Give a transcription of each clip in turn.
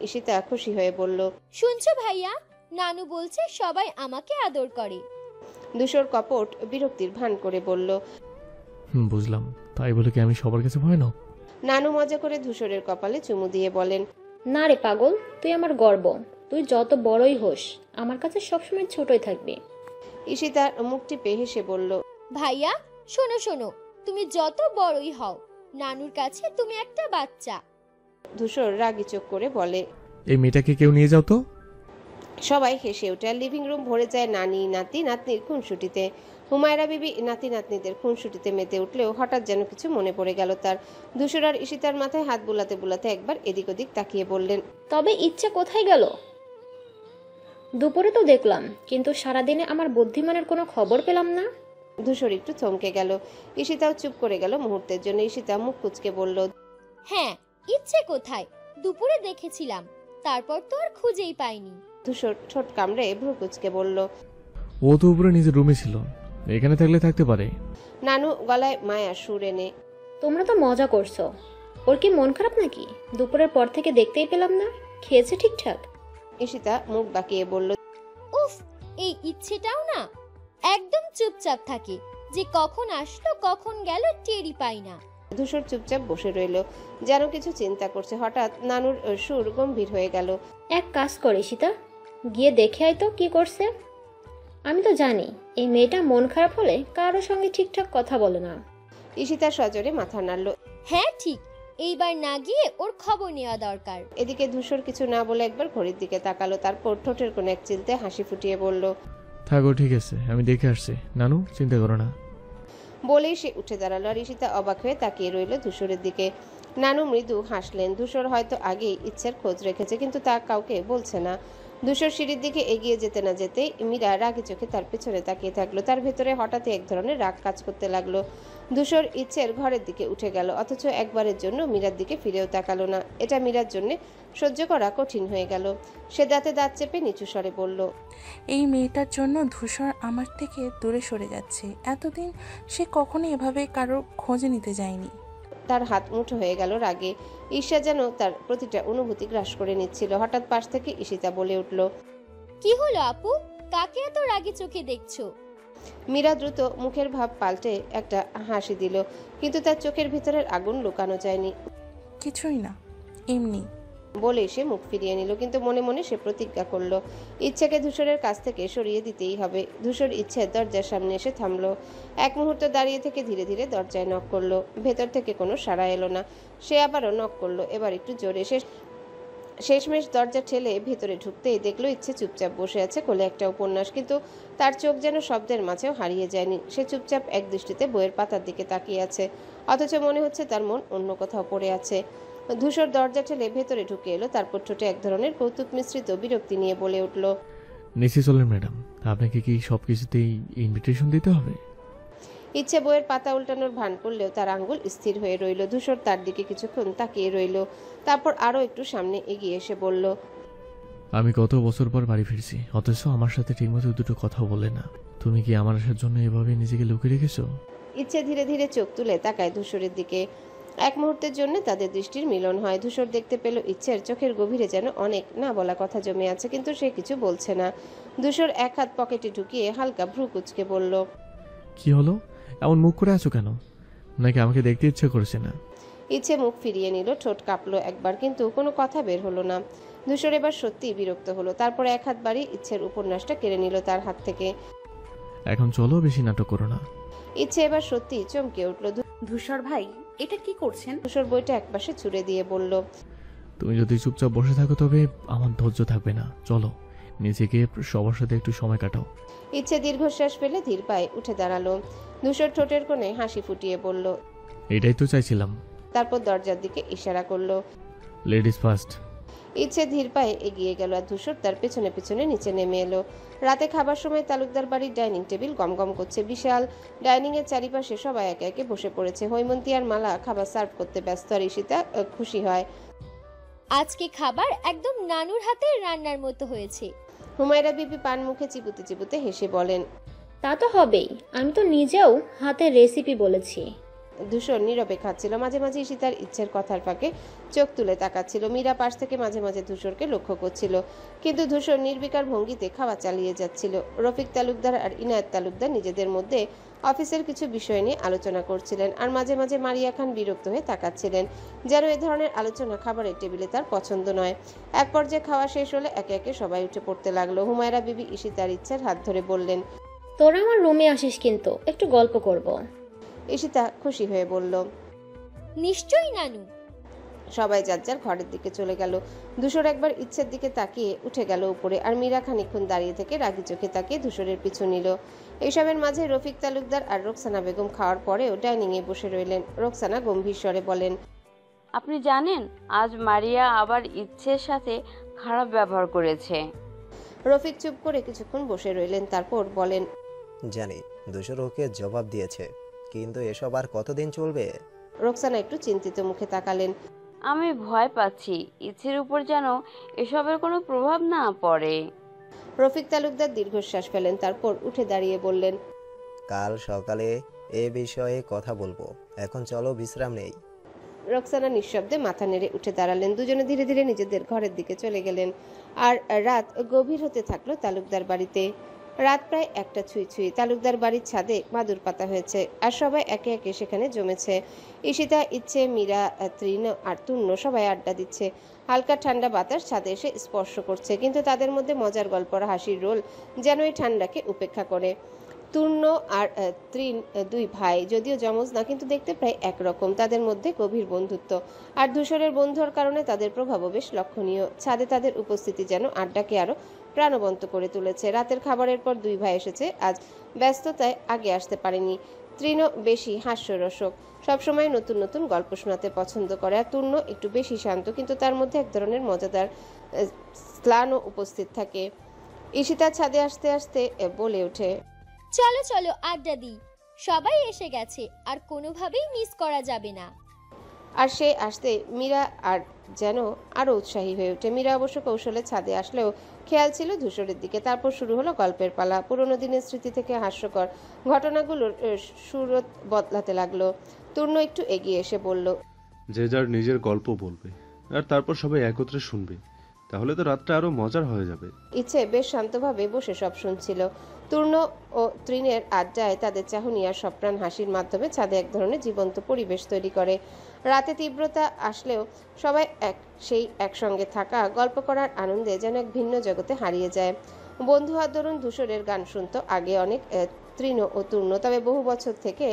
ঈশিতা খুশি হয়ে বলল, শুনছো ভাইয়া, নানু বলছে সবাই আমাকে আদর করে। ধূসর কপট বিরক্তির ভান করে বলল, বুঝলাম, তাই বলে কি আমি সবার কাছে ভয়ানক? নানু মজা করে ধূসরের কপালে চুমু দিয়ে বলেন, না রে পাগল, তুই আমার গর্ব। তুই যত বড়ই হোস আমার কাছে সবসময় ছোটই থাকবি। ঈশিতার মুখ টিপে হেসে বলল, ভাইয়া শোনো শোনো, তুমি যত বড়ই হও নানুর কাছে তুমি একটা বাচ্চা। ধূসর রাগি চোখ করে বলে। এই মেয়েটাকে কেউ নিয়ে যাও তো। সবাই হেসে ওঠে আর লিভিং রুম ভরে যায় নানি নাতি নাতনির খুনসুটিতে। হুমায়রা বিবি নাতি নাতনিদের খুনসুটিতে মেতে উঠলেও হঠাৎ যেন কিছু মনে পড়ে গেল তার। ধূসর আর ঈশিতার মাথায় হাত বুলাতে বুলাতে একবার এদিক ওদিক তাকিয়ে বললেন, তবে ইচ্ছে কোথায় গেল? দুপুরে তো দেখলাম, কিন্তু সারাদিনে আমার বুদ্ধিমানের কোনো খবর পেলাম না। ধূসর একটু থমকে গেল। ঈশিতাও চুপ করে গেল মুহূর্তের জন্য। ঈশিতা মুখ কুঁচকে বলল, হ্যাঁ, ইচ্ছে কোথায়? দুপুরে দেখেছিলাম, তারপর তো আর খুঁজেই পাইনি। ধূসর ঠোঁট কামড়ে ভ্রু কুঁচকে বলল, ও তো উপরে নিজের রুমে ছিল, এখানে থাকলে থাকতে পারে। নানু গলায় মায়া সুর এনে, তোমরা তো মজা করছো। ওর কি মন খারাপ নাকি? দুপুরের পর থেকে দেখতেই পেলাম না। খেয়েছে ঠিকঠাক? ঈশিতা মুখ বাঁকিয়ে বলল, উফ, এই ইচ্ছেটাও না একদম চুপচাপ থাকে, যে কখন আসলো কখন গেল টেরই পাই না। ধূসর চুপচাপ বসে রইল, যেন কিছু চিন্তা করছে। হঠাৎ নানুর সুর গম্ভীর হয়ে গেল। এক কাজ করে সীতা, গিয়ে দেখে আয় তো কি করছে। আমি তো জানি এই মেয়েটা মন খারাপ হলে কারোর সঙ্গে ঠিকঠাক কথা বলে না। ঈশিতা সজোরে মাথা নাড়ল। হ্যাঁ ঠিক, এইবার না গিয়ে ওর খবর নেওয়া দরকার। এদিকে ধূসর কিছু না বলে একবার ঘড়ির দিকে তাকালো, তারপর ঠোঁটের কোণ এক চিলতে হাসি ফুটিয়ে বলল, থাকো, ঠিক আছে, আমি দেখে আসছি। নানু, চিন্তা করো না। বলেই সে উঠে দাঁড়ালো আর ঈশিতা অবাক হয়ে তাকিয়ে রইল ধূসরের দিকে। নানু মৃদু হাসলেন। ধূসর হয়তো আগেই ইচ্ছের খোঁজ রেখেছে, কিন্তু তা কাউকে বলছে না। ধূসর সিঁড়ির দিকে এগিয়ে যেতে না যেতেই মীরা রাগি চোখে তার পেছনে তাকিয়ে থাকলো। তার ভেতরে হঠাৎই এক ধরনের রাগ কাজ করতে লাগলো। ধূসর ইচ্ছের ঘরের দিকে উঠে গেল, অথচ একবারের জন্য মীরার দিকে ফিরেও তাকালো না। এটা মীরার জন্য সহ্য করা কঠিন হয়ে গেল। সে দাঁতে দাঁত চেপে নিচু স্বরে বলল, এই মেয়েটার জন্য ধূসর আমার থেকে দূরে সরে যাচ্ছে। এতদিন সে কখনো এভাবে কারোর খোঁজ নিতে যায়নি। তার হাত মুঠো হয়ে গেল রাগে। ঈর্ষা যেন তার প্রতিটা অনুভূতি গ্রাস করে নিচ্ছিল। হঠাৎ পাশ থেকে ঈশিতা বলে উঠল, কি হলো আপু, কাকে এত রাগি চোখে দেখছো? মীরা দ্রুত মুখের ভাব পাল্টে একটা হাসি দিল, কিন্তু তার চোখের ভিতরের আগুন লুকানো যায়নি। কিছুই না, এমনি। বলে সে মুখ ফিরিয়ে নিল, কিন্তু মনে মনে সে প্রতিজ্ঞা করলো ইচ্ছাকে ধূসরের কাছ থেকে সরিয়ে দিতেই হবে। ধূসর ইচ্ছে দরজার সামনে এসে থামলো। এক মুহূর্ত দাঁড়িয়ে থেকে ধীরে ধীরে দরজায় নক করলো। ভেতর থেকে কোনো সাড়া এলো না। সে আবারও নক করলো, এবার একটু জোরে। শেষমেশ দরজা ঠেলে ভেতরে ঢুকতেই দেখলো ইচ্ছে চুপচাপ বসে আছে কোলে একটা উপন্যাস, কিন্তু তার চোখ যেন শব্দের মাঝেও হারিয়ে যায়নি। সে চুপচাপ এক দৃষ্টিতে বইয়ের পাতার দিকে তাকিয়ে আছে, অথচ মনে হচ্ছে তার মন অন্য কোথাও পড়ে আছে। ধূসর দরজা ঠেলে ভেতরে ঢুকে এলো, তারপর ঠোঁটে এক ধরনের কৌতুক মিশ্রিত বিরক্তি নিয়ে বলে উঠল, নিচে চলেন ম্যাডাম, আপনাকে কি সব কিছুতেই ইনভিটেশন দিতে হবে? ইচ্ছে বইয়ের পাতা উল্টানোর ভান করলেও তার আঙ্গুল স্থির হয়ে রইল। ধূসর তার দিকে কিছুক্ষণ তাকিয়ে রইল, তারপর আরও একটু সামনে এগিয়ে এসে বলল, আমি কত বছর পর বাড়ি ফিরছি, অথচ আমার সাথে ঠিকমতো দুটো কথা বলে না। তুমি কি আমার আসার জন্য এভাবে নিজেকে লুকিয়ে রেখেছো? ইচ্ছে ধীরে ধীরে চোখ তুলে তাকায় ধূসরের দিকে। এক মুহূর্তের জন্য তাদের দৃষ্টির মিলন হয়। ধূসর দেখতে পেল ইচ্ছের চোখের গভীরে যেন অনেক না বলা কথা জমে আছে, কিন্তু সে কিছু বলছে না। ধূসর এক হাত পকেটে ঢুকিয়ে হালকা ভ্রু কুঁচকে বলল, কি হলো, এমন মুখ করে আছো কেন? নাকি আমাকে দেখতে ইচ্ছে করছে না? ইচ্ছে মুখ ফিরিয়ে নিল, ঠোঁট কাঁপলো একবার, কিন্তু কোনো কথা বের হলো না। ধূসর এবার সত্যিই বিরক্ত হলো। তারপরে এক হাত বাড়িয়ে ইচ্ছের উপন্যাসটা কেড়ে নিল তার হাত থেকে। এখন চলো, বেশি নাটক করো না। ইচ্ছে এবার সত্যিই চমকে উঠল। ধূসর ভাই, এটা কি করছেন? ধূসর বইটা একপাশে ছুঁড়ে দিয়ে বলল, তুমি যদি চুপচাপ বসে থাকো তবে আমার ধৈর্য থাকবে না। চলো নিজেকে সবার সাথে একটু সময় কাটাও। ইচ্ছে দীর্ঘশ্বাস ফেলে ধীর পায়ে উঠে দাঁড়ালো। ধূসর ঠোঁটের কোণে হাসি ফুটিয়ে বলল, এটাই তো চাইছিলাম। তারপর দরজার দিকে ইশারা করলো। Ladies first. ইচ্ছে ধীর পায়ে এগিয়ে গেল আর ধূসর তার পেছনে পেছনে নিচে নেমে এলো। রাতে খাবার সময় তালুকদার বাড়ির ডাইনিং টেবিল গমগম করছে। বিশাল ডাইনিং এর চারিপাশে সবাই একে একে বসে পড়েছে। হৈমন্তী আর মালা খাবার সার্ভ করতে ব্যস্ত, আর ঈশিতা খুশি হয়। আজকে খাবার একদম নানুর হাতের রান্নার মতো হয়েছে। হুমায়রা বিবি পান মুখে চিবুতে চিবুতে হেসে বলেন, তা তো হবেই, আমি তো নিজেও হাতের রেসিপি বলেছি। ধূসর নীরবে খাচ্ছিল, মাঝে মাঝে ঈশিতার ইচ্ছের কথার ফাঁকে চোখ তুলে তাকাচ্ছিল। মীরা পাশ থেকে মাঝে মাঝে ধূসরকে লক্ষ্য করছিল, কিন্তু ধূসর নির্বিকার ভঙ্গিতে খাওয়া চালিয়ে যাচ্ছিল। রফিক তালুকদার আর ইনায়েত তালুকদার নিজেদের মধ্যে অফিসের কিছু বিষয় নিয়ে আলোচনা করছিলেন, আর মাঝে মাঝে মারিয়া খান বিরক্ত হয়ে তাকাচ্ছিলেন, যেন এ ধরনের আলোচনা খাবারের টেবিলে তার পছন্দ নয়। এক পর্যায়ে খাওয়া শেষ হলে একে একে সবাই উঠে পড়তে লাগলো। হুমায়রা বিবি ঈশিতার ইচ্ছের হাত ধরে বললেন, তোরা আমার রুমে আসিস, কিন্তু একটু গল্প করব। ঈশিতা খুশি হয়ে বলল। নিশ্চয়ই নানু। সবাই যার যার ঘরের দিকে চলে গেল। ধূসর একবার ইচ্ছের দিকে তাকিয়ে উঠে গেল উপরে, আর মীরা খানিকক্ষণ দাঁড়িয়ে থেকে রাগি চোখে তাকিয়ে ধূসরের পিছু নিল। এইসবের মাঝে রফিক তালুকদার আর রোকসানা বেগম খাওয়ার পরেও ডাইনিংয়ে বসে রইলেন। রোকসানা গম্ভীর স্বরে বলেন, আপনি জানেন আজ মারিয়া আবার ইচ্ছের সাথে খারাপ ব্যবহার করেছে। রফিক চুপ করে কিছুক্ষণ বসে রইলেন, তারপর বলেন, জানি ধূসর ওকে জবাব দিয়েছে, কিন্তু এসব আর কতদিন চলবে? রোকসানা একটু চিন্তিত মুখে তাকালেন। আমি ভয় পাচ্ছি ইচ্ছের উপর যেন এসবের কোনো প্রভাব না পড়ে। রফিক তালুকদার দীর্ঘশ্বাস ফেলেন, তারপর উঠে দাঁড়িয়ে বললেন, কাল সকালে এ বিষয়ে কথা বলবো, এখন চলো বিশ্রাম নেই। রোকসানা নিঃশব্দে মাথা নেড়ে উঠে দাঁড়ালেন। দুজনে ধীরে ধীরে নিজেদের ঘরের দিকে চলে গেলেন, আর রাত গভীর হতে থাকলো তালুকদার বাড়িতে। রাত প্রায় 1টা ছুঁই ছুঁই। তালুকদার বাড়ির ছাদে মাদুর পাতা হয়েছে, আর সবাই একে একে সেখানে জমেছে। ঈশিতা, ইচ্ছে, মীরা, তৃণ আর তুণ্য সবাই আড্ডা দিচ্ছে। হালকা ঠান্ডা বাতাস ছাদে এসে স্পর্শ করছে, কিন্তু তাদের মধ্যে মজার গল্প আর হাসির রোল যেন এই ঠান্ডাকে উপেক্ষা করে। তুর্ণ আর তৃণ দুই ভাই, যদিও যমজ না, কিন্তু দেখতে প্রায় একরকম। তাদের মধ্যে গভীর বন্ধুত্ব, আর ধূসরের বন্ধুর কারণে তাদের প্রভাবও বেশ লক্ষণীয়। ছাদে তাদের উপস্থিতি যেন আড্ডাকে আরো প্রাণবন্ত করে তুলেছে। রাতের খাবারের পর দুই ভাই এসেছে, আজ ব্যস্ততায় আগে আসতে পারেনি। তৃণ বেশি হাস্যরসক, সবসময় নতুন নতুন গল্প শোনাতে পছন্দ করে, আর তুর্ণ একটু বেশি শান্ত, কিন্তু তার মধ্যে এক ধরনের মজাদার স্লানও উপস্থিত থাকে। ঈশিতা ছাদে আসতে আসতে বলে ওঠে, চলো চলো আড্ডা দিই, সবাই এসে গেছে আর কোনোভাবেই মিস করা যাবে না। আর সে আসতে মীরা আর যেন আরো উৎসাহী হয়ে ওঠে। মীরা অবশ্য কৌশলে ছাদে আসলেও খেয়াল ছিল ধূসরের দিকে। তারপর শুরু হলো গল্পের পালা। পুরোনো দিনের স্মৃতি থেকে হাস্যকর ঘটনাগুলোর সুরত বদলাতে লাগলো। তুর্ণ একটু এগিয়ে এসে বলল, যে যার নিজের গল্প বলবে আর তারপর সবাই একত্রে শুনবে, তাহলে তো রাতটা আরো মজার হয়ে যাবে। ইচ্ছে বেশ শান্তভাবে বসে সব শুনছিল। তুর্ণ ও তৃণের আড্ডায় তাদের চাহনি আর সপ্রাণ হাসির মাধ্যমে ছাদে এক ধরনের জীবন্ত পরিবেশ তৈরি করে। রাতে তীব্রতা আসলেও সবাই সেই একসঙ্গে থাকা, গল্প করার আনন্দে যেন এক ভিন্ন জগতে হারিয়ে যায়। বন্ধু হওয়ার দরুন ধূসরের গান শুনতো আগে অনেক তৃণ ও তুর্ণ, তবে বহু বছর থেকে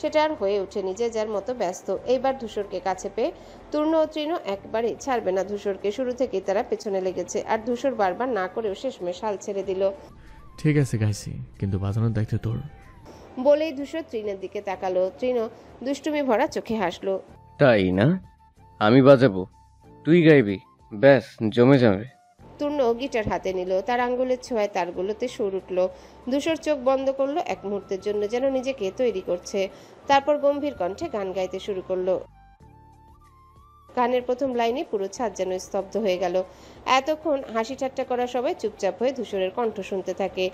সেটা আর হয়ে ওঠেনি। যে যার মতো ব্যস্ত। এইবার ধূসরকে কাছে পেয়ে তুর্ণ ও তৃণ একবারেই ছাড়বে না ধূসরকে। শুরু থেকেই তারা পেছনে লেগেছে, আর ধূসর বারবার না করেও শেষমেশ হাল ছেড়ে দিল। ঠিক আছে গাইছি, কিন্তু বাজানোর দায়িত্ব তোর। বলেই ধূসর তৃণের দিকে তাকালো। তৃণ দুষ্টুমি ভরা চোখে হাসলো। তাই না? আমি বাজাবো, তুই গাইবি, ব্যাস জমে যাবে। তুর্ণ গিটার হাতে নিল, তার আঙ্গুলের ছোঁয়ায় তারগুলোতে সুর উঠল। ধূসর চোখ বন্ধ করলো এক মুহূর্তের জন্য, যেন নিজেকে তৈরি করছে। তারপর গম্ভীর কণ্ঠে গান গাইতে শুরু করলো। গানের প্রথম লাইনে পুরো ছাদ যেন স্তব্ধ হয়ে গেল। এতক্ষণ হাসি ঠাট্টা করা সবাই চুপচাপ হয়ে ধূসরের কণ্ঠ শুনতে থাকে।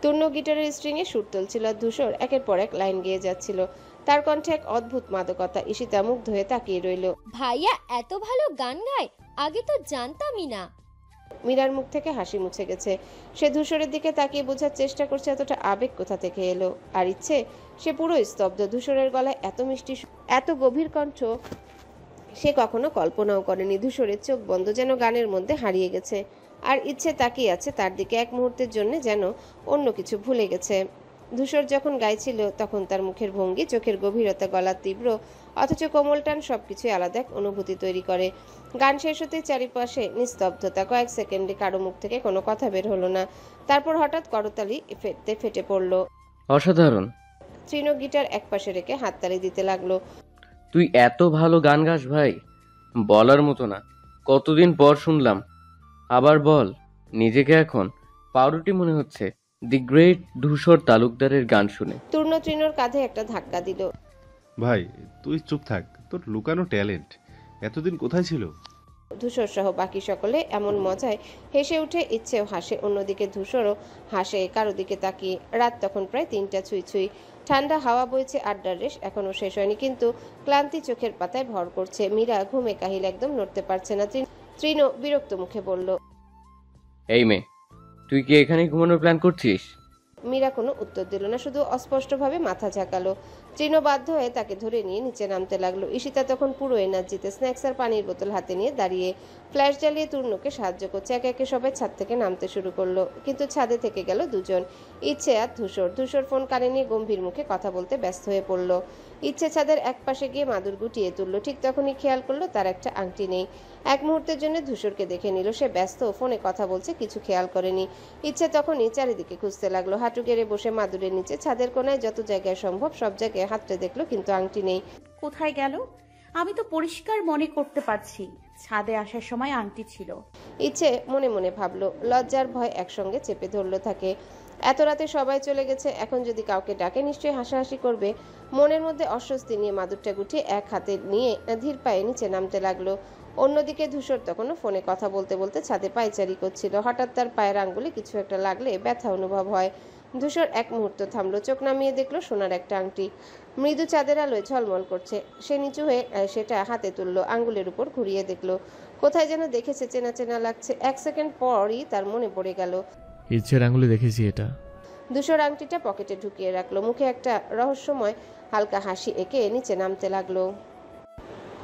তুর্ণ গিটারের স্ট্রিংয়ে সুর তুলছিল, আর ধূসর একের পর এক লাইন গেয়ে যাচ্ছিল। তার কণ্ঠে এক অদ্ভুত মাদকতা। ঈশিতা মুগ্ধ হয়ে তাকিয়ে রইল। ভাইয়া এত ভালো গান গায়, আগে তো জানতামই না। মীরার মুখ থেকে হাসি মুছে গেছে। সে ধূসরের দিকে তাকিয়ে বোঝার চেষ্টা করছে এতটা আবেগ কোথা থেকে এলো। আর ইচ্ছে, সে পুরো স্তব্ধ। ধূসরের গলায় এত মিষ্টি, এত গভীর কণ্ঠ সে কখনো কল্পনাও করেনি। ধূসরের চোখ বন্ধ, যেন গানের মধ্যে হারিয়ে গেছে। আর ইচ্ছে তাকিয়ে আছে তার দিকে, এক মুহূর্তের জন্য যেন অন্য কিছু ভুলে গেছে। ধূসর যখন গাইছিল তখন তার মুখের ভঙ্গি, চোখের গভীরতা, গলার তীব্র অথচ কোমল টান সবকিছুই আলাদা এক অনুভূতি তৈরি করে। গান শেষ হতে চারিপাশে নিস্তব্ধতা। কয়েক সেকেন্ডে কারো মুখ থেকে কোনো কথা বের হলো না। তারপর হঠাৎ করতালি ফেটে পড়ল। অসাধারণ। তৃণ গিটার একপাশে রেখে হাততালি দিতে লাগলো। তুই এত ভালো গান গাস ভাই, বলার মতো না। কতদিন পর শুনলাম। আবার বল। নিজেকে এখন পাউরুটি মনে হচ্ছে দি গ্রেট ধূসর তালুকদারের গান শুনে। তুর্ণ তৃণর কাঁধে একটা ধাক্কা দিল। ভাই তুই চুপ থাক, তোর লুকানো ট্যালেন্ট এতদিন কোথায় ছিল? ধূসর সহ বাকি সকলে এমন মজায় হেসে উঠে। ইচ্ছেও হাসে, অন্যদিকে ধূসরও হাসে কারো দিকে তাকিয়ে। রাত তখন প্রায় 3টা ছুঁই ছুঁই। ঠান্ডা হাওয়া বইছে, আড্ডার রেশ এখনো শেষ হয়নি, কিন্তু ক্লান্তি চোখের পাতায় ভর করছে। মীরা ঘুমে কাহিল, একদম নড়তে পারছে না। তৃণ বিরক্ত মুখে বলল, এই মেয়ে, তুই কি এখানেই ঘুমানোর প্ল্যান করছিস? মীরা কোনো উত্তর দিল না, শুধু অস্পষ্টভাবে মাথা ঝাঁকালো। তৃণ বাধ্য হয়ে তাকে ধরে নিয়ে নিচে নামতে লাগলো। ঈশিতা তখন পুরো এনার্জিতে স্ন্যাক্স আর পানির বোতল হাতে নিয়ে দাঁড়িয়ে ফ্ল্যাশ জ্বালিয়ে তূর্ণকে সাহায্য করছে। একে একে সবাই ছাদ থেকে নামতে শুরু করলো, কিন্তু ছাদে থেকে গেল দুজন, ইচ্ছে আর ধূসর। ধূসর ফোন কানে নিয়ে গম্ভীর মুখে কথা বলতে ব্যস্ত হয়ে পড়ল। ইচ্ছে ছাদের এক পাশে গিয়ে মাদুর গুটিয়ে তুললো। ঠিক তখনই খেয়াল করলো তার একটা আংটি নেই। এক মুহূর্তের জন্য ধূসরকে দেখে নিল। সে ব্যস্ত, ফোনে কথা বলছে, কিছু খেয়াল করেনি। ইচ্ছে তখনই চারিদিকে খুঁজতে লাগলো। হাঁটু গেড়ে বসে মাদুরের নিচে ছাদের কোনায় যত জায়গায় সম্ভব সব জায়গায় হাতড়ে দেখলো, কিন্তু আংটি নেই। কোথায় গেল? আমি তো পরিষ্কার মনে করতে পারছি ছাদে আসার সময় আংটি ছিল। ইচ্ছে মনে মনে ভাবলো। লজ্জার ভয় একসঙ্গে চেপে ধরলো তাকে। এত রাতে সবাই চলে গেছে, এখন যদি কাউকে ডাকে নিশ্চয়ই হাসাহাসি করবে। মনের মধ্যে অস্বস্তি নিয়ে মাদুরটা গুটিয়ে এক হাতে নিয়ে ধীর পায়ে নিচে নামতে লাগলো। অন্যদিকে ধূসর তখনও ফোনে কথা বলতে বলতে ছাদে পায়চারি করছিল। হঠাৎ তার পায়ের আঙ্গুলে কিছু একটা লাগলে ব্যথা অনুভব হয়। ধূসর এক মুহূর্ত থামলো, চোখ নামিয়ে দেখলো সোনার একটা আংটি মৃদু চাঁদের আলোয় ঝলমল করছে। সে নিচু হয়ে সেটা হাতে তুললো, আঙ্গুলের উপর ঘুরিয়ে দেখলো। কোথায় যেন দেখেছে, চেনা চেনা লাগছে। এক সেকেন্ড পরই তার মনে পড়ে গেল। ইচ্ছের আঙুলে দেখেছি এটা। ধূসর আংটিটা পকেটে ঢুকিয়ে রাখলো, মুখে একটা রহস্যময় হালকা হাসি এঁকে নিচে নামতে লাগলো।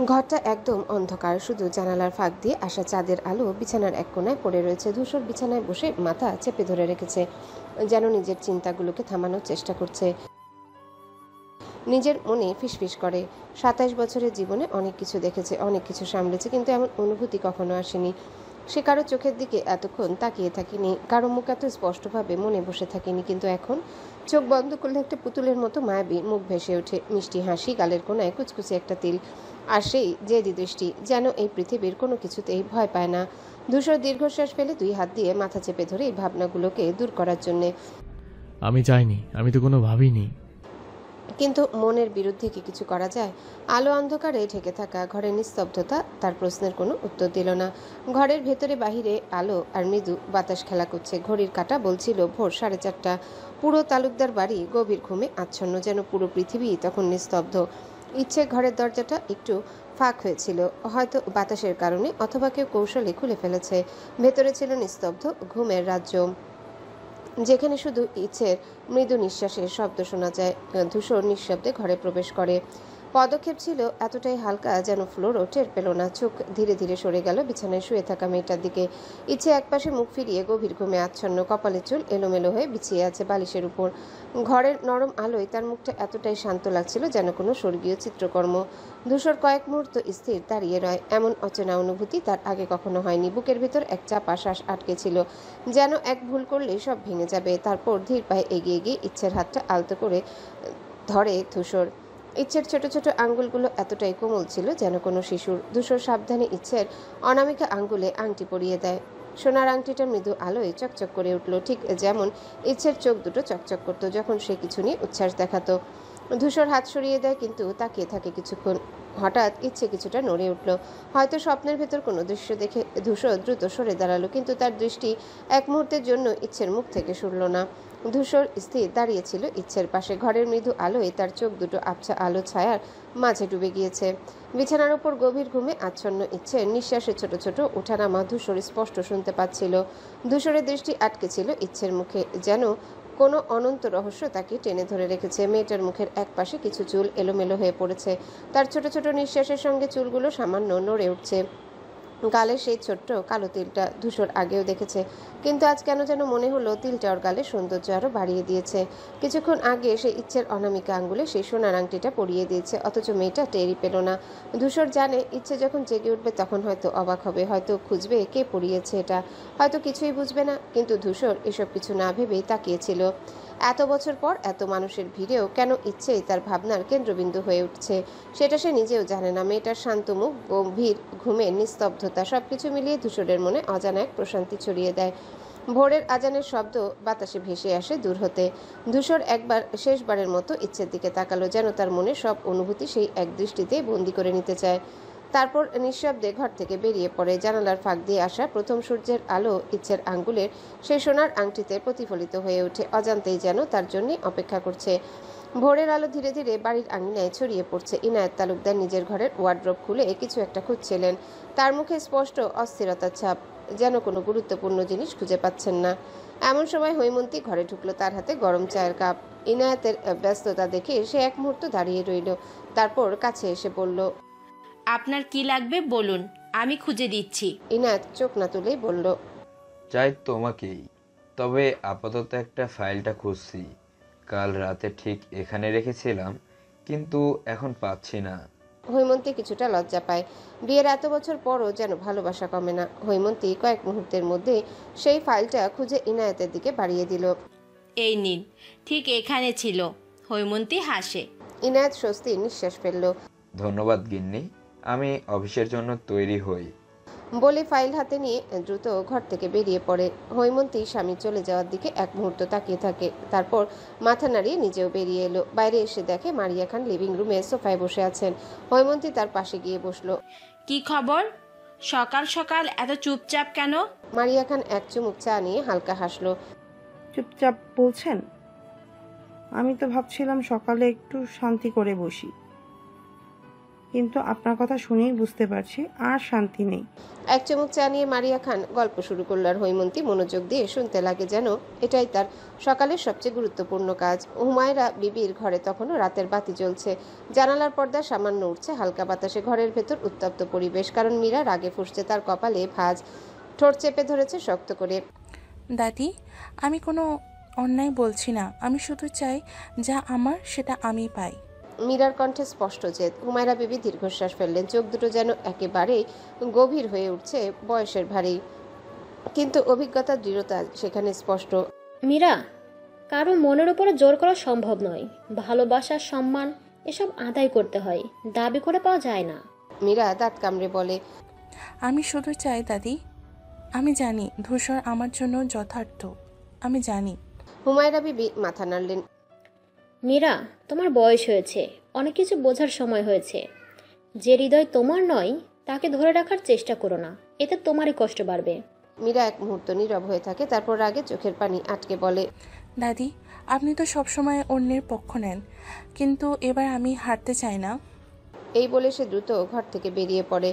ঘরটা একদম অন্ধকার, শুধু জানালার ফাঁক দিয়ে আসা চাঁদের আলো বিছানার এক কোণায় পড়ে রয়েছে। ধূসর বিছানায় বসে মাথা চেপে ধরে রেখেছে, যেন নিজের চিন্তাগুলোকে থামানোর চেষ্টা করছে। নিজের মনে ফিসফিস করে। 27 বছরের জীবনে অনেক কিছু দেখেছে, অনেক কিছু সামলেছে, কিন্তু এমন অনুভূতি কখনো আসেনি। সে কারো চোখের দিকে এতক্ষণ তাকিয়ে থাকিনি, কারো মুখ এত স্পষ্টভাবে মনে বসে থাকিনি, কিন্তু এখন চোখ বন্ধ করলে একটা পুতুলের মতো মায়াবী মুখ ভেসে ওঠে। মিষ্টি হাসি, গালের কোনায় কুচকুচে একটা তিল, আর সেই জেদি দৃষ্টি, যেন এই পৃথিবীর কোনো কিছুতেই ভয় পায় না। ধূসর দীর্ঘশ্বাস ফেলে 2 হাত দিয়ে মাথা চেপে ধরে এই ভাবনাগুলোকে দূর করার জন্যে। আমি চাইনি, আমি তো কোনো ভাবিনি। কিন্তু মনের বিরুদ্ধে কি কিছু করা যায়? আলো অন্ধকারে ঢেকে থাকা ঘরের নিস্তব্ধতা তার প্রশ্নের কোনো উত্তর দিল না। ঘরের ভেতরে বাহিরে আলো আর মৃদু বাতাস খেলা করছে। ঘড়ির কাঁটা বলছিল ভোর 4:30। পুরো তালুকদার বাড়ি গভীর ঘুমে আচ্ছন্ন, যেন পুরো পৃথিবী তখন নিস্তব্ধ। ইচ্ছে ঘরের দরজাটা একটু ফাঁক হয়েছিল, হয়তো বাতাসের কারণে, অথবা কেউ কৌশলে খুলে ফেলেছে। ভেতরে ছিল নিস্তব্ধ ঘুমের রাজ্য, যেখানে শুধু ইচ্ছের মৃদু নিঃশ্বাসের শব্দ শোনা যায়। ধূসর নিঃশব্দে ঘরে প্রবেশ করে। পদক্ষেপ ছিল এতটাই হালকা যেন ফ্লোরও টের পেল না। চোখ ধীরে ধীরে সরে গেল বিছানায় শুয়ে থাকা মেয়েটার দিকে। ইচ্ছে একপাশে মুখ ফিরিয়ে গভীর ঘুমে আচ্ছন্ন, কপালে চুল এলোমেলো হয়ে বিছিয়ে আছে বালিশের উপর। ঘরের নরম আলোয় তার মুখটা এতটাই শান্ত লাগছিল, যেন কোনো স্বর্গীয় চিত্রকর্ম। ধূসর কয়েক মুহূর্ত স্থির দাঁড়িয়ে রয়। এমন অচেনা অনুভূতি তার আগে কখনো হয়নি। বুকের ভিতর এক চাপা শ্বাস আটকে ছিল, যেন এক ভুল করলেই সব ভেঙে যাবে। তারপর ধীর পায়ে এগিয়ে গিয়ে ইচ্ছের হাতটা আলতো করে ধরে ধূসর। ইচ্ছের ছোট ছোট আঙ্গুলগুলো এতটাই কোমল ছিল যেন কোনো শিশুর। ধূসর সাবধানে ইচ্ছের অনামিকা আঙ্গুলে আংটি পরিয়ে দেয়। সোনার আংটিটা মৃদু আলোয় চকচক করে উঠল, ঠিক যেমন ইচ্ছের চোখ দুটো চকচক করতো যখন সে কিছু নিয়ে উচ্ছ্বাস দেখাতো। ধূসর হাত সরিয়ে দেয়, কিন্তু তাকিয়ে থাকে কিছুক্ষণ। হঠাৎ ইচ্ছে কিছুটা নড়ে উঠল, হয়তো স্বপ্নের ভেতর কোনো দৃশ্য দেখে। ধূসর দ্রুত সরে দাঁড়ালো, কিন্তু তার দৃষ্টি এক মুহূর্তের জন্য ইচ্ছের মুখ থেকে সরল না। ধূসর স্থির দাঁড়িয়েছিল ইচ্ছের পাশে। ঘরের মৃদু আলোয় তার চোখ দুটো আবছা আলো ছায়ার মাঝে ডুবে গিয়েছে। বিছানার উপর গভীর ঘুমে আচ্ছন্ন ইচ্ছের নিঃশ্বাসের ছোট ছোট ওঠানামা ধূসর স্পষ্ট শুনতে পাচ্ছিল। ধূসরের দৃষ্টি আটকে ছিল ইচ্ছের মুখে, যেন কোনো অনন্ত রহস্য তাকে টেনে ধরে রেখেছে। মেয়েটার মুখের এক পাশে কিছু চুল এলোমেলো হয়ে পড়েছে। তার ছোট ছোট নিঃশ্বাসের সঙ্গে চুলগুলো সামান্য নড়ে উঠছে। গালে সেই ছোট্ট কালো তিলটা ধূসর আগেও দেখেছে, কিন্তু আজ কেন যেন মনে হলো তিলটা ওর গালে সৌন্দর্য আরও বাড়িয়ে দিয়েছে। কিছুক্ষণ আগে সে ইচ্ছের অনামিকা আঙ্গুলে সেই সোনার আংটিটা পরিয়ে দিয়েছে, অথচ মেয়েটা টেরই পেল না। ধূসর জানে ইচ্ছে যখন জেগে উঠবে তখন হয়তো অবাক হবে, হয়তো খুঁজবে কে পরিয়েছে এটা, হয়তো কিছুই বুঝবে না। কিন্তু ধূসর এসব কিছু না ভেবেই তাকিয়েছিল। এত বছর পর এত মানুষের ভিড়েও কেন ইচ্ছেই তার ভাবনার কেন্দ্রবিন্দু হয়ে উঠছে সেটা সে নিজেও জানে না। মেয়েটার শান্ত মুখ, গম্ভীর ঘুমের নিস্তব্ধতা, সবকিছু মিলিয়ে ধূসরের মনে অজানা এক প্রশান্তি ছড়িয়ে দেয়। ভোরের আজানের শব্দ বাতাসে ভেসে আসে দূর হতে। ধূসর একবার শেষবারের মতো ইচ্ছের দিকে তাকালো, যেন তার মনে সব অনুভূতি সেই এক দৃষ্টিতে বন্দি করে নিতে চায়। তারপর নিঃশব্দে ঘর থেকে বেরিয়ে পড়ে। জানালার ফাঁক দিয়ে আসা প্রথম সূর্যের আলো ইচ্ছের আঙ্গুলের সেই সোনার আংটিতে প্রতিফলিত হয়ে ওঠে, অজান্তেই যেন তার জন্য অপেক্ষা করছে। ভোরের আলো ধীরে ধীরে বাড়ির আঙিনায় ছড়িয়ে পড়ছে। ইনায়েত তালুকদার নিজের ঘরের ওয়ার্ড্রোব খুলে কিছু একটা খুঁজছিলেন। তার মুখে স্পষ্ট অস্থিরতার ছাপ, যেন কোনো গুরুত্বপূর্ণ জিনিস খুঁজে পাচ্ছেন না। এমন সময় হৈমন্তী ঘরে ঢুকলো, তার হাতে গরম চায়ের কাপ। ইনায়েতের ব্যস্ততা দেখে সে এক মুহূর্ত দাঁড়িয়ে রইল, তারপর কাছে এসে বলল, আপনার কি লাগবে বলুন, আমি খুঁজে দিচ্ছি। ইনায়েত চোখ না তুলেই বলল, চাই তোমাকেই, তবে আপাতত একটা ফাইলটা খুঁজছি। কাল রাতে ঠিক এখানে রেখেছিলাম, কিন্তু এখন পাচ্ছি না। হৈমন্তী কিছুটা লজ্জা পায়। বিয়ের এত বছর পরও যেন ভালোবাসা কমে না। হৈমন্তী কয়েক মুহূর্তের মধ্যে সেই ফাইলটা খুঁজে ইনায়েতের দিকে বাড়িয়ে দিল। এই নিন, ঠিক এখানে ছিল। হৈমন্তী হাসে। ইনায়েত স্বস্তির নিঃশ্বাস ফেলল। ধন্যবাদ গিন্নি, আমি অফিসের জন্য তৈরি হই। বলে ফাইল হাতে নিয়ে দ্রুত ঘর থেকে বেরিয়ে পড়ে। হৈমন্তী স্বামী চলে যাওয়ার দিকে এক মুহূর্ত তাকিয়ে থাকে, তারপর মাথা নাড়িয়ে নিজেও বেরিয়ে এলো। বাইরে এসে দেখে মারিয়া খান লিভিং রুমে সোফায় বসে আছেন। হৈমন্তী তার পাশে গিয়ে বসলো। কি খবর? সকাল সকাল এত চুপচাপ কেন? মারিয়া খান এক চুমুক চা নিয়ে হালকা হাসলো। চুপচাপ বলছেন? আমি তো ভাবছিলাম সকালে একটু শান্তি করে বসি, কিন্তু আপনার কথা শুনেই বুঝতে পারছি আর শান্তি নেই। এক চুমুক চা নিয়ে মারিয়া খান গল্প শুরু করল, আর হৈমন্তী মনোযোগ দিয়ে শুনতে লাগে, যেন এটাই তার সকালের সবচেয়ে গুরুত্বপূর্ণ কাজ। হুমায়রা বিবির ঘরে তখনও রাতের বাতি জ্বলছে। জানালার পর্দা সামান্য উঠছে হালকা বাতাসে। ঘরের ভেতর উত্তপ্ত পরিবেশ, কারণ মীরা রাগে ফুঁসছে, তার কপালে ভাঁজ, ঠোঁট চেপে ধরেছে শক্ত করে। দাদি, আমি কোনো অন্যায় বলছি না, আমি শুধু চাই যা আমার সেটা আমি পাই। মীরার কণ্ঠে স্পষ্ট জেদ। হুমায়রা বিবি দীর্ঘশ্বাস ফেললেন, চোখ দুটো যেন একেবারেই গভীর হয়ে উঠছে, বয়সের ভারী, কিন্তু অভিজ্ঞতার দৃঢ়তা সেখানে স্পষ্ট। মীরা, কারো মনের উপরে জোর করা সম্ভব নয়। ভালোবাসা, সম্মান এসব আদায় করতে হয়, দাবি করে পাওয়া যায় না। মীরা দাঁত কামড়ে বলে, আমি শুধু চাই দাদি, আমি জানি ধূসর আমার জন্য যথার্থ, আমি জানি। হুমায়রা বিবি মাথা নাড়লেন। মীরা, তোমার বয়স হয়েছে, অনেক কিছু বোঝার সময় হয়েছে। যে হৃদয় তোমার নয় তাকে ধরে রাখার চেষ্টা করো না, এতে তোমারই কষ্ট বাড়বে। মীরা এক মুহূর্ত নীরব হয়ে থাকে, তারপর রাগে চোখের পানি আটকে বলে, দাদি, আপনি তো সবসময় অন্যের পক্ষ নেন, কিন্তু এবার আমি হারতে চাই না। এই বলে সে দ্রুত ঘর থেকে বেরিয়ে পড়ে।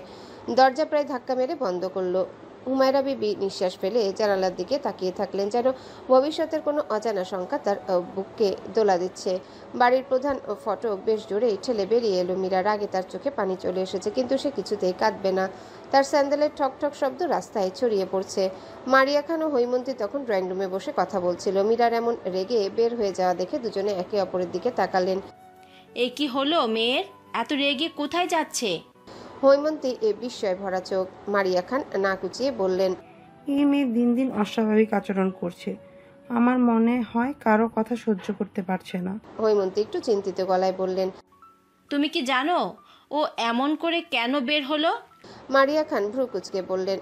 দরজা প্রায় ধাক্কা মেরে বন্ধ করলো। হুমায়রা বিবি নিঃশ্বাস ফেলে জানালার দিকে তাকিয়ে থাকলেন, যেন ভবিষ্যতের কোনো অজানা শঙ্কা তার বুককে দোলা দিচ্ছে। বাড়ির প্রধান ফটক বেশ জোরেই ঠেলে বেরিয়ে এলো। মীরার আগে তার চোখে পানি চলে এসেছে, কিন্তু সে কিছুতেই কাঁদবে না। তার স্যান্ডেলের ঠক ঠক শব্দ রাস্তায় ছড়িয়ে পড়ছে। মারিয়া খান ও হৈমন্তী তখন ড্রয়িং রুমে বসে কথা বলছিল। মীরার এমন রেগে বের হয়ে যাওয়া দেখে দুজনে একে অপরের দিকে তাকালেন। এ কি হলো মেয়ের? এত রেগে কোথায় যাচ্ছে? হৈমন্তী এ বিস্ময় ভরা চোখ। মারিয়া খান না কুচিয়ে বললেন, এই মেয়ে দিন দিন অস্বাভাবিক আচরণ করছে, আমার মনে হয় কারো কথা সহ্য করতে পারছে না। হৈমন্তী একটু চিন্তিত গলায় বললেন, তুমি কি জানো ও এমন করে কেন বের হলো? মারিয়া খান ভ্রু কুচকে বললেন,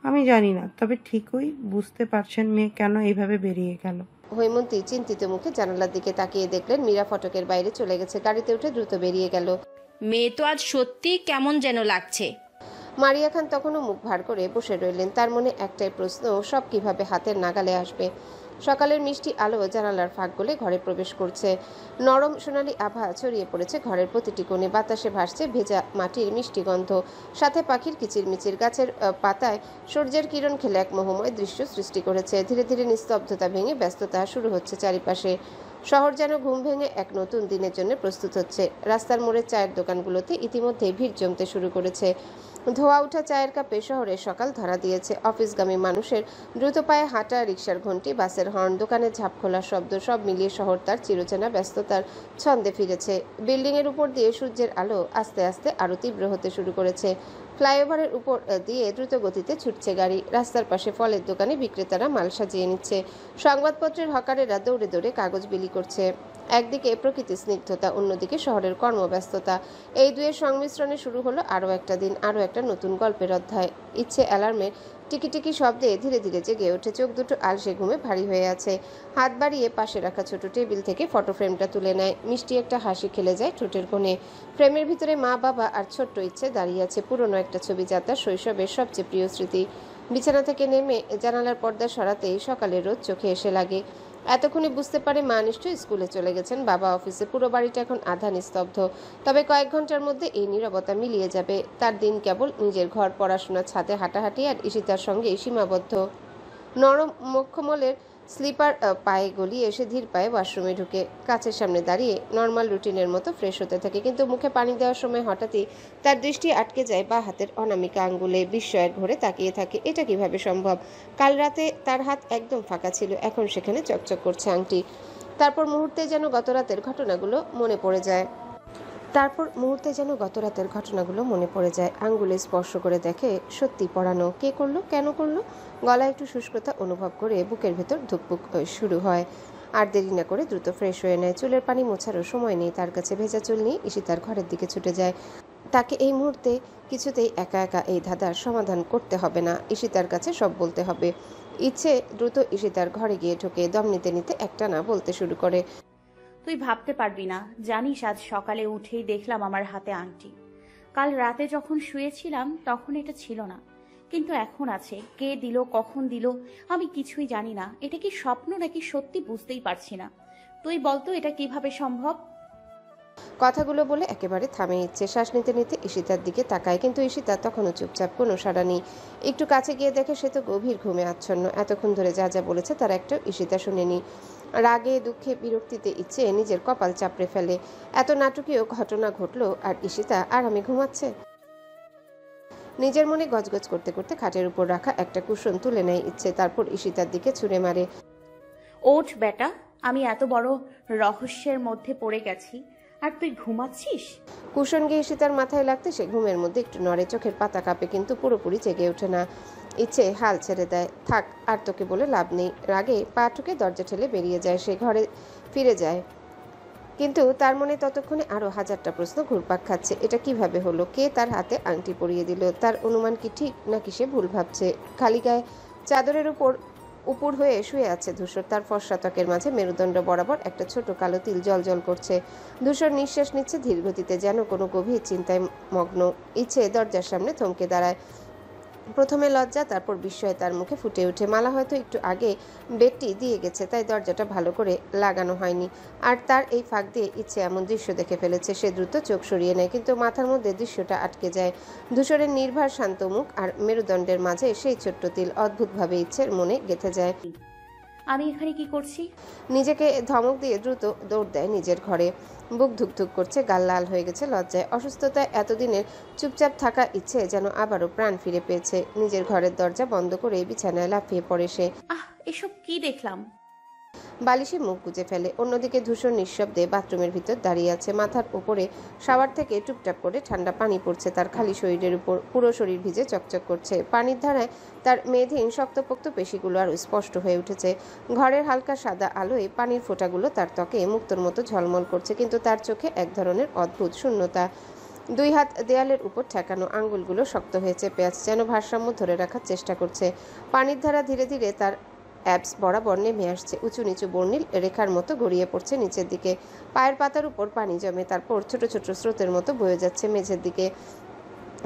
আমি জানি না, তবে ঠিকই বুঝতে পারছেন মেয়ে কেন এইভাবে বেরিয়ে গেল। হৈমন্তী চিন্তিত মুখে জানালার দিকে তাকিয়ে দেখলেন মীরা ফটকের বাইরে চলে গেছে। গাড়িতে উঠে দ্রুত বেরিয়ে গেল। মেয়ে তো আজ সত্যি কেমন যেন লাগছে। মারিয়া খান তখনও মুখ ভার করে বসে রইলেন। তার মনে একটাই প্রশ্ন, সব কিভাবে হাতের নাগালে আসবে। সকালের মিষ্টি আলো জানালার ফাঁক গলে ঘরে প্রবেশ করছে। নরম সোনালি আভা ছড়িয়ে পড়েছে ঘরের প্রতিটি কোণে। বাতাসে ভাসছে ভেজা মাটির মিষ্টি গন্ধ, সাথে পাখির কিচিরমিচির। গাছের পাতায় সূর্যের কিরণ খেলে এক মোহময় দৃশ্য সৃষ্টি করেছে। ধীরে ধীরে নিস্তব্ধতা ভেঙে ব্যস্ততা শুরু হচ্ছে চারিপাশে। শহর যেন ঘুম ভেঙে এক নতুন দিনের জন্য প্রস্তুত হচ্ছে। রাস্তার মোড়ে চায়ের দোকানগুলোতে ইতিমধ্যেই ভিড় জমতে শুরু করেছে। ধোয়া ওঠা চায়ের কাপে শহরের সকাল ধরা দিয়েছে। অফিসগামী মানুষের দ্রুত পায়ে হাঁটা, রিকশার ঘন্টি, বাসের হর্ন, দোকানের ঝাঁপ খোলার শব্দ, সব মিলিয়ে শহর তার চিরচেনা ব্যস্ততার ছন্দে ফিরেছে। বিল্ডিংয়ের উপর দিয়ে সূর্যের আলো আস্তে আস্তে আরও তীব্র হতে শুরু করেছে। ফ্লাইওভারের উপর দিয়ে দ্রুত গতিতে ছুটছে গাড়ি। রাস্তার পাশে ফলের দোকানে বিক্রেতারা মাল সাজিয়ে নিচ্ছে। সংবাদপত্রের হকারেরা দৌড়ে দৌড়ে কাগজ বিলি করছে। একদিকে প্রকৃতির স্নিগ্ধতা, অন্যদিকে শহরের কর্মব্যস্ততা। এই দুয়ের সংমিশ্রণে শুরু হলো আরও একটা দিন, আরও একটা নতুন গল্পের অধ্যায়। ইচ্ছে অ্যালার্মের টিকিটিকি শব্দে ধীরে ধীরে জেগে ওঠে। চোখ দুটো আলসে ঘুমে ভারী হয়ে আছে। হাত বাড়িয়ে পাশে রাখা ছোট টেবিল থেকে ফটো ফ্রেমটা তুলে নেয়। মিষ্টি একটা হাসি খেলে যায় ঠোঁটের কোণে। ফ্রেমের ভিতরে মা, বাবা আর ছোট্ট ইচ্ছে দাঁড়িয়ে আছে। পুরনো একটা ছবি, যা তার শৈশবের সবচেয়ে প্রিয় স্মৃতি। বিছানা থেকে নেমে জানালার পর্দা সরাতেই সকালের রোদ চোখে এসে লাগে। এতক্ষণে বুঝতে পারে মা নিশ্চয়ই স্কুলে চলে গেছেন, বাবা অফিসে। পুরো বাড়িটা এখন আধা নিস্তব্ধ। তবে কয়েক ঘন্টার মধ্যে এই নীরবতা মিলিয়ে যাবে। তার দিন কেবল নিজের ঘর, পড়াশোনা, ছাদে হাঁটাহাঁটি আর ঈশিতার সঙ্গে সীমাবদ্ধ। নরম মক্ষমলের স্লিপার পায়ে গলিয়ে এসে ধীর পায়ে ওয়াশরুমে ঢুকে কাচের সামনে দাঁড়িয়ে নর্মাল রুটিনের মতো ফ্রেশ হতে থাকে। কিন্তু মুখে পানি দেওয়ার সময় হঠাৎই তার দৃষ্টি আটকে যায় বা হাতের অনামিকা আঙ্গুলে। বিস্ময়ের ঘোরে তাকিয়ে থাকে। এটা কিভাবে সম্ভব? কাল রাতে তার হাত একদম ফাঁকা ছিল, এখন সেখানে চকচক করছে আংটি। তারপর মুহূর্তে যেন গত রাতের ঘটনাগুলো মনে পড়ে যায়। আঙ্গুলে স্পর্শ করে দেখে সত্যি পড়ানো। কে করলো, কেন করলো? গলায় একটু শুষ্কতা অনুভব করে বুকের ভেতর ধুকপুক শুরু হয়। আর দেরি না করে দ্রুত ফ্রেশ হয়ে নেয়। চুলের পানি মোছারও সময় নেই তার কাছে। ভেজা চুল নিয়ে ঈশিতার ঘরের দিকে ছুটে যায়। তাকে এই মুহূর্তে কিছুতেই একা একা এই ধাঁধার সমাধান করতে হবে না, ঈশিতার কাছে সব বলতে হবে। ইচ্ছে দ্রুত ঈশিতার ঘরে গিয়ে ঢোকে। দম নিতে নিতে একটানা বলতে শুরু করে, তুই ভাবতে পারবি না, জানিস আজ সকালে উঠেই দেখলাম আমার হাতে আংটি। কাল রাতে যখন শুয়েছিলাম তখন এটা ছিল না, কিন্তু এখন আছে। কে দিল, কখন দিল, আমি কিছুই জানি না। এটা কি স্বপ্ন নাকি সত্যি বুঝতেই পারছি না। তুই বলতো এটা কিভাবে সম্ভব? কথাগুলো বলে একেবারে থামে ইচ্ছে। শ্বাস নিতে নিতে ঈশিতার দিকে তাকায়, কিন্তু ঈশিতা তখনও চুপচাপ, কোনো সাড়া নেই। একটু কাছে গিয়ে দেখে সে তো গভীর ঘুমে আচ্ছন্ন। এতক্ষণ ধরে যা যা বলেছে তার একটাও ঈশিতা শুনেনি। রাগে, দুঃখে, বিরক্তিতে ইচ্ছে নিজের কপাল চাপড়ে ফেলে। এত নাটকীয় ঘটনা ঘটলো আর ঈশিতা আরামে ঘুমাচ্ছে। নিজের মনে গজগজ করতে করতে খাটের উপর রাখা একটা কুশন তুলে নেয় ইচ্ছে। তারপর ঈশিতার দিকে ছুঁড়ে মারে, ওঠ বেটা, আমি এত বড় রহস্যের মধ্যে পড়ে গেছি আর তুই ঘুমাচ্ছিস? কুশন গিয়ে ঈশিতার মাথায় লাগতে সে ঘুমের মধ্যে একটু নড়ে, চোখের পাতা কাঁপে, কিন্তু পুরোপুরি জেগে ওঠে না। ইচ্ছে হাল ছেড়ে দেয়। থাক, আর তোকে বলে লাভ নেই। রাগে পা ঠুকে দরজা ঠেলে বেরিয়ে যায়। সে ঘরে ফিরে যায়, কিন্তু তার মনে ততক্ষণে আরো হাজারটা প্রশ্ন ঘুরপাক খাচ্ছে। এটা কিভাবে হলো? কে তার হাতে আংটি পরিয়ে দিল? তার অনুমান কি ঠিক নাকি সে ভুল ভাবছে? খালি গায়ে চাদরের উপর হয়ে শুয়ে আছে ধূসর। তার ফর্সা ত্বকের মাঝে মেরুদণ্ড বরাবর একটা ছোট কালো তিল জ্বলজ্বল করছে। ধূসর নিঃশ্বাস নিচ্ছে ধীর গতিতে, যেন কোনো গভীর চিন্তায় মগ্ন। ইচ্ছে দরজার সামনে থমকে দাঁড়ায়। প্রথমে লজ্জা, তারপর বিস্ময় তার মুখে ফুটে ওঠে। মালা হয়তো একটু আগে বেডটি দিয়ে গেছে, তাই দরজাটা ভালো করে লাগানো হয়নি। আর তার এই ফাঁক দিয়ে ইচ্ছে এমন দৃশ্য দেখে ফেলেছে। সে দ্রুত চোখ সরিয়ে নেয়, কিন্তু মাথার মধ্যে দৃশ্যটা আটকে যায়। ধূসরের নির্ভার শান্ত মুখ আর মেরুদণ্ডের মাঝে সেই ছোট্ট তিল অদ্ভুতভাবে ইচ্ছের মনে গেঁথে যায়। আমি এখানে কি করছি? নিজেকে ধমক দিয়ে দ্রুত দৌড় দেয় নিজের ঘরে। বুক ধুকধুক করছে, গাল লাল হয়ে গেছে লজ্জায়, অসুস্থতায়। এতদিনের চুপচাপ থাকা ইচ্ছে যেন আবারও প্রাণ ফিরে পেয়েছে। নিজের ঘরের দরজা বন্ধ করে বিছানায় লাফিয়ে পড়ে সে। এসব কি দেখলাম? বালিশে মুখ গুজে ফেলে। অন্যদিকে ধূসর নিঃশব্দে বাথরুমের ভিতর দাঁড়িয়ে আছে। মাথার উপরে শাওয়ার থেকে টুপটাপ করে ঠান্ডা পানি পড়ছে তার খালি শরীরের উপর। পুরো শরীর ভিজে চকচক করছে। পানির ধারায় তার মেধহীন শক্তপোক্ত পেশিগুলো আরও স্পষ্ট হয়ে উঠেছে। ঘরের হালকা সাদা আলোয় পানির ফোঁটাগুলো তার ত্বকে মুক্তোর মতো ঝলমল করছে, কিন্তু তার চোখে এক ধরনের অদ্ভুত শূন্যতা। দুই হাত দেয়ালের উপর ঠেকানো, আঙ্গুলগুলো শক্ত হয়ে চেপে আছে, যেন ভারসাম্য ধরে রাখার চেষ্টা করছে। পানির ধারা ধীরে ধীরে তার অ্যাবস বরাবর নেমে আসছে, উঁচু নিচু বর্ণিল রেখার মতো গড়িয়ে পড়ছে নিচের দিকে। পায়ের পাতার উপর পানি জমে, তারপর ছোট ছোট স্রোতের মতো বয়ে যাচ্ছে মেঝের দিকে।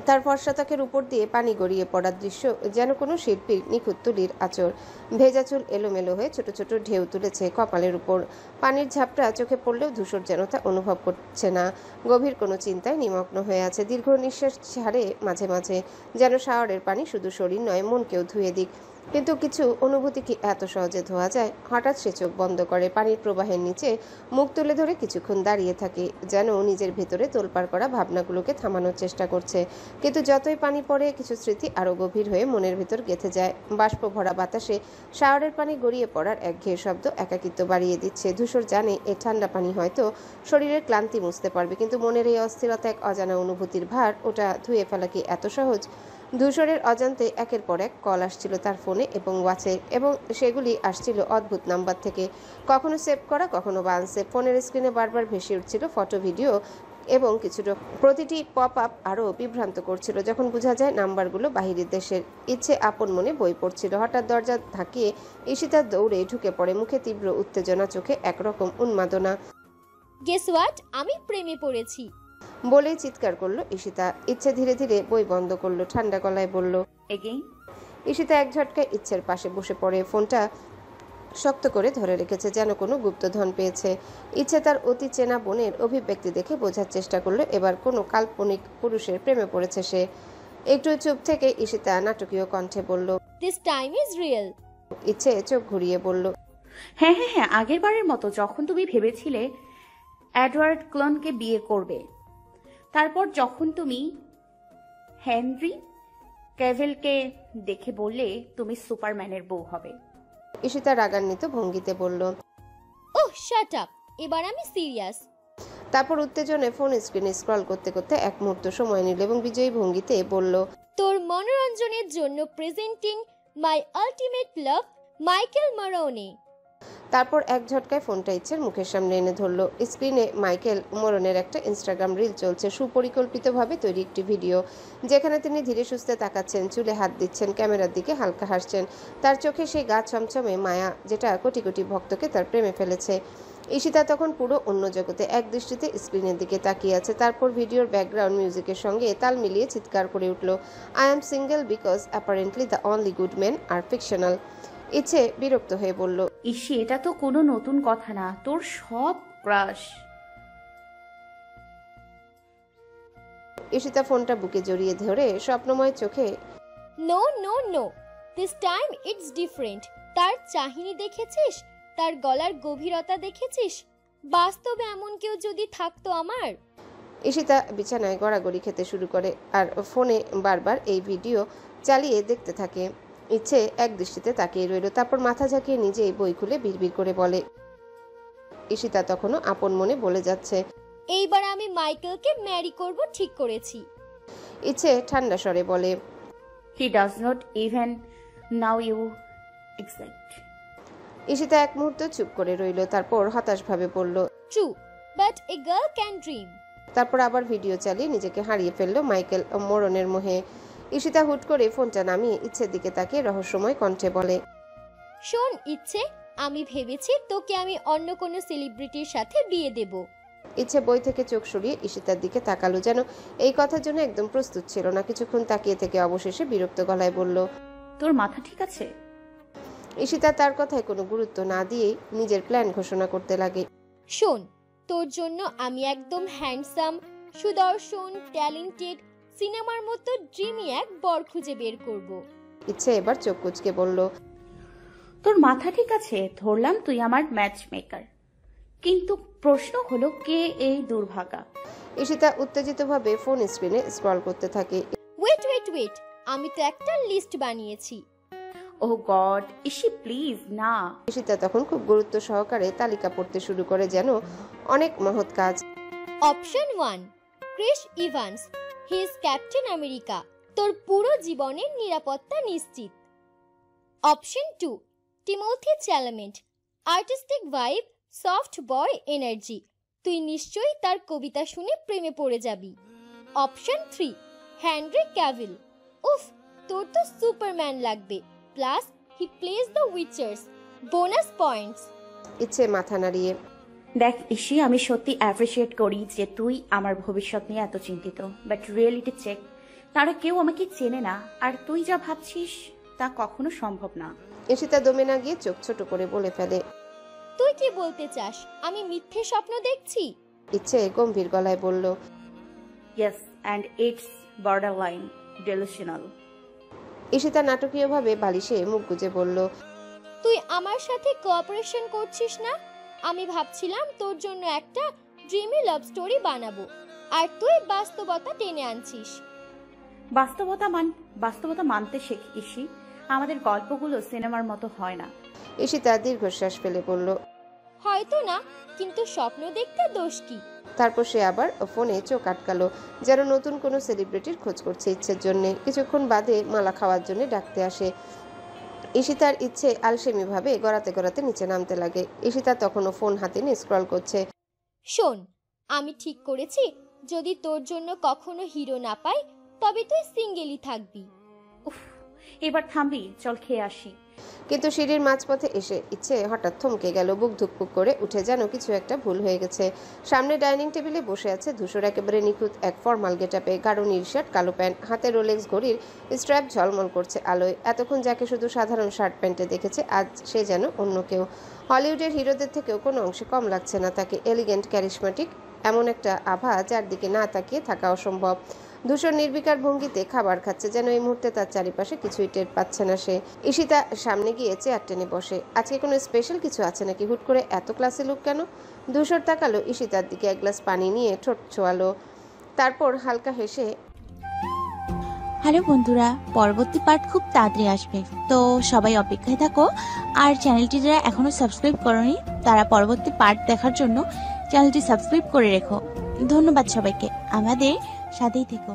তার ফর্সা ত্বকের উপর দিয়ে পানি গড়িয়ে পড়ার দৃশ্য যেন কোনো শিল্পীর নিখুঁত তুলির আঁচড়। ভেজা চুল এলোমেলো হয়ে ছোট ছোট ঢেউ তুলেছে কপালের উপর। পানির ঝাপটা চোখে পড়লেও ধূসর যেন তা অনুভব করছে না। গভীর কোনো চিন্তায় নিমগ্ন হয়ে আছে। দীর্ঘ নিঃশ্বাস ছাড়ে মাঝে মাঝে, যেন শাওয়ারের পানি শুধু শরীর নয়, মনকেও ধুয়ে দিক। কিন্তু কিছু অনুভূতি কি এত সহজে ধোয়া যায়? হঠাৎ সে চোখ বন্ধ করে, পানির প্রবাহের নিচে মুখ তুলে ধরে কিছুক্ষণ দাঁড়িয়ে থাকে, যেন নিজের ভেতরে তোলপাড় করা ভাবনাগুলোকে থামানোর চেষ্টা করছে। কিন্তু যতই পানি পড়ে, কিছু স্মৃতি আরও গভীর হয়ে মনের ভেতর গেঁথে যায়। বাষ্প ভরা বাতাসে শাওয়ারের পানি গড়িয়ে পড়ার একঘেয়ে শব্দ একাকিত্ব বাড়িয়ে দিচ্ছে। ধূসর জানে এই ঠান্ডা পানি হয়তো শরীরের ক্লান্তি মুছতে পারবে, কিন্তু মনের এই অস্থিরতা, এক অজানা অনুভূতির ভার, ওটা ধুয়ে ফেলা কি এত সহজ? ধূসরের অজান্তে একের পর এক কল আসছিল তার ফোনে এবং ওয়াচে, এবং সেগুলি আসছিল অদ্ভুত নাম্বার থেকে, কখনো সেভ করা, কখনো বা আনসেভ। ফোনের স্ক্রিনে বারবার ভেসে উঠছিল ফটো, ভিডিও এবং কিছুটা। প্রতিটি পপ আপ আরও বিভ্রান্ত করছিল যখন বোঝা যায় নাম্বারগুলো বাহিরের দেশের। ইচ্ছে আপন মনে বই পড়ছিল। হঠাৎ দরজা ধাকিয়ে ঈশিতা দৌড়ে ঢুকে পড়ে, মুখে তীব্র উত্তেজনা, চোখে একরকম উন্মাদনা। গেস হোয়াট, আমি প্রেমে পড়েছি বলেই চিৎকার করলো ঈশিতা। ইচ্ছে ধীরে ধীরে বই বন্ধ করলো, ঠান্ডা গলায় বলল, এগেইন। ঈশিতা এক ঝটকায় ইচ্ছের পাশে বসে পড়ে, ফোনটা শক্ত করে ধরে রেখেছে, যেন কোনো গুপ্তধন পেয়েছে। ইচ্ছে তার অতি চেনা বোনের অভিব্যক্তি দেখে বোঝার চেষ্টা করলো এবার কোনো কাল্পনিক পুরুষের প্রেমে পড়েছে সে। একটু চুপ থেকে ঈশিতা নাটকীয় কণ্ঠে বলল, দিস টাইম ইজ রিয়েল। ইচ্ছে চোখ ঘুরিয়ে বলল, হ্যাঁ হ্যাঁ হ্যাঁ, আগের বারের মতো যখন তুমি ভেবেছিলে এডওয়ার্ড ক্লনকে বিয়ে করবে, তারপর যখন তুমি হেনরি ক্যাভিলকে দেখে বললে তুমি সুপারম্যানের বউ হবে। ঈশিতা রাগান্বিত ভঙ্গিতে বলল, ওহ শাট আপ, এবার আমি সিরিয়াস। তারপর উত্তেজনে ফোন স্ক্রিনে স্ক্রল করতে করতে এক মুহূর্ত সময় নিল এবং বিজয়ী ভঙ্গিতে বলল, তোর মনোরঞ্জনের জন্য প্রেজেন্টিং মাই আল্টিমেট লাভ, মাইকেল মারোনি। তারপর এক ঝটকায় ফোনটা ইচ্ছের মুখের সামনে এনে ধরলো। স্ক্রিনে মাইকেল মোরনের একটা ইনস্টাগ্রাম রিল চলছে, সুপরিকল্পিতভাবে তৈরি একটি ভিডিও, যেখানে তিনি ধীরে সুস্থে তাকাচ্ছেন, চুলে হাত দিচ্ছেন, ক্যামেরার দিকে হালকা হাসছেন। তার চোখে সেই গা ছমছমে মায়া, যেটা কোটি কোটি ভক্তকে তার প্রেমে ফেলেছে। ঈশিতা তখন পুরো অন্য জগতে, এক দৃষ্টিতে স্ক্রিনের দিকে তাকিয়ে আছে। তারপর ভিডিওর ব্যাকগ্রাউন্ড মিউজিকের সঙ্গে তাল মিলিয়ে চিৎকার করে উঠল, I am single because apparently the only good men are fictional. Ichchhe বিরক্ত হয়ে বলল, ইসি, এটা তো কোনো নতুন কথা না, তোর সব ক্রাশ। ঈশিতা ফোনটা বুকে জড়িয়ে ধরে স্বপ্নময় চোখে, no no no, this time it's different. তার চাহিনি দেখেছিস, তার গলার গভীরতা দেখেছিস? বাস্তবে এমন কেউ যদি থাকতো আমার। ঈশিতা বিছানায় গড়াগড়ি খেতে শুরু করে আর ফোনে বারবার এই ভিডিও চালিয়ে দেখতে থাকে। ইচ্ছে এক দৃষ্টিতে তাকিয়ে রইল, তারপর মাথা ঝাঁকিয়ে নিজেই বই খুলে বিড়বিড় করে বলে। ঈশিতা তখনও আপন মনে বলে যাচ্ছে, এইবার আমি মাইকেলকে ম্যারি করব ঠিক করেছি। ইচ্ছে ঠান্ডা স্বরে বলে, he does not even know you exist. Ishita এক মুহূর্ত চুপ করে রইল, তারপর হতাশভাবে বলল, true, but a girl can dream. তারপর আবার ভিডিও চালিয়ে নিজেকে হারিয়ে ফেলল মাইকেল মোরনের মোহে। ঈশিতা হুট করে ফোনটা নামিয়ে ইচ্ছের দিকে তাকিয়ে রহস্যময় কণ্ঠে বলে, শোন ইচ্ছে, আমি ভেবেছি তোকে আমি অন্য কোনো সেলিব্রিটির সাথে বিয়ে দেব। ইচ্ছে বই থেকে চোখ সরিয়ে ঈশিতার দিকে তাকালো, যেন এই কথার জন্য একদম প্রস্তুত ছিল না। কিছুক্ষণ তাকিয়ে থেকে অবশেষে বিরক্ত গলায় বলল, তোর মাথা ঠিক আছে? ঈশিতা তার কথায় কোনো গুরুত্ব না দিয়েই নিজের প্ল্যান ঘোষণা করতে লাগে, শোন, তোর জন্য আমি একদম হ্যান্ডসাম, সুদর্শন, ট্যালেন্টেড, সিনেমার মতো ড্রিমি এক বর খুঁজে বের করব। ইচ্ছে এবার চোখ কুচকে বলল, তোর মাথা ঠিক আছে, ধরলাম তুই আমার ম্যাচ মেকার, কিন্তু প্রশ্ন হলো কে এই দুর্ভাগা? ঈশিতা উত্তেজিতভাবে ফোন স্ক্রিনে স্ক্রল করতে থাকে। ওয়েট ওয়েট ওয়েট, আমি তো একটা লিস্ট বানিয়েছি। ও গড, ইসি প্লিজ না। ঈশিতা তখন খুব গুরুত্ব সহকারে তালিকা পড়তে শুরু করে, যেন অনেক মহৎ কাজ। Option 1, Chris Evans, he is Captain America, তোর পুরো জীবনের নিরাপত্তা নিশ্চিত। Option 2, Timothee Chalamet, artistic vibe, soft boy energy, তুই নিশ্চয়ই তার কবিতা শুনে প্রেমে পড়ে যাবি। অপশন 3, হেনরি ক্যাভিল, উফ, তোর তো সুপারম্যান লাগবে, plus he plays the Witchers, bonus points. ইচ্ছে মাথা নাড়িয়ে, দেখ ইসি, আমি সত্যি অ্যাপ্রিসিয়েট করি যে তুই আমার ভবিষ্যৎ নিয়ে এত চিন্তিত, বাট রিয়েলিটি চেক, তারা কেউ আমাকে চেনে না, আর তুই যা ভাবছিস তা কখনো সম্ভব না। ঈশিতা দমে না গিয়ে চোখ ছোট করে বলে ফেলে, তুই কি বলতে চাস, আমি মিথ্যে স্বপ্ন দেখছি? ইচ্ছে গম্ভীর গলায় বলল, yes, and it's borderline delusional. Ishita নাটকীয়ভাবে বালিশে মুখ গুজে বলল, তুই আমার সাথে কোঅপারেশন করছিস না? আমি ভাবছিলাম তোর জন্য একটা ড্রিমি লাভ স্টোরি বানাবো, আর তুই বাস্তবতা টেনে আনছিস। বাস্তবতা মানতে শেখ ইসি, আমাদের গল্পগুলো সিনেমার মতো হয় না। ঈশিতা দীর্ঘশ্বাস ফেলে বলল, হয়তো না, কিন্তু স্বপ্ন দেখতে দোষ কি? তারপর সে আবার ফোনে চোখ আটকালো, যেন নতুন কোনো সেলিব্রিটির খোঁজ করছে ইচ্ছের জন্য। কিছুক্ষণ বাদে মালা খাওয়ার জন্য ডাকতে আসে। ঈশিতার ইচ্ছে আলসেমি ভাবে গড়াতে গড়াতে নিচে নামতে লাগে। ঈশিতা তখনও ফোন হাতে নিয়ে স্ক্রল করছে। শোন, আমি ঠিক করেছি, যদি তোর জন্য কখনো হিরো না পাই, তবে তুই সিঙ্গেলই থাকবি। উফ, এবার থামবি, চল খেয়ে আসি। কিন্তু সিঁড়ির মাঝপথে এসে ইচ্ছে হঠাৎ থমকে গেল। বুক ধুকপুক করে উঠে যেন কিছু একটা ভুল হয়ে গেছে। সামনে ডাইনিং টেবিলে বসে আছে ধূসর, একেবারে নিখুঁত এক ফর্মাল গেটআপে, গাঢ় নীল শার্ট, কালো প্যান্ট, হাতে রোলেক্স ঘড়ির স্ট্র্যাপ ঝলমল করছে আলোয়। এতক্ষণ যাকে শুধু সাধারণ শার্ট প্যান্টে দেখেছে, আজ সে যেন অন্য কেউ। হলিউডের হিরোদের থেকেও কোনো অংশে কম লাগছে না তাকে। এলিগেন্ট, ক্যারিশমেটিক, এমন একটা আভা যার দিকে না তাকিয়ে থাকা অসম্ভব। ধূসর নির্বিকার ভঙ্গিতে খাবার খাচ্ছে, যেন এই মুহূর্তে তার চারিপাশে কিছুই টের পাচ্ছে না সে। ঈশিতা সামনে গিয়ে চেয়ার টেনে বসে। আজকে কোনো স্পেশাল কিছু আছে নাকি? হুট করে এত ক্লাসে লুক কেন? ধূসর তাকালো ঈশিতার দিকে, এক গ্লাস পানি নিয়ে ঠোঁট ছোয়ালো, তারপর হালকা হেসে, হ্যালো বন্ধুরা, পরবর্তী পার্ট খুব তাড়াতাড়ি আসবে, তো সবাই অপেক্ষায় থাকো। আর চ্যানেলটি যারা এখনো সাবস্ক্রাইব করোনি তারা পরবর্তী পার্ট দেখার জন্য চ্যানেলটি সাবস্ক্রাইব করে রেখো। ধন্যবাদ সবাইকে, আমাদের সাথেই থেকো।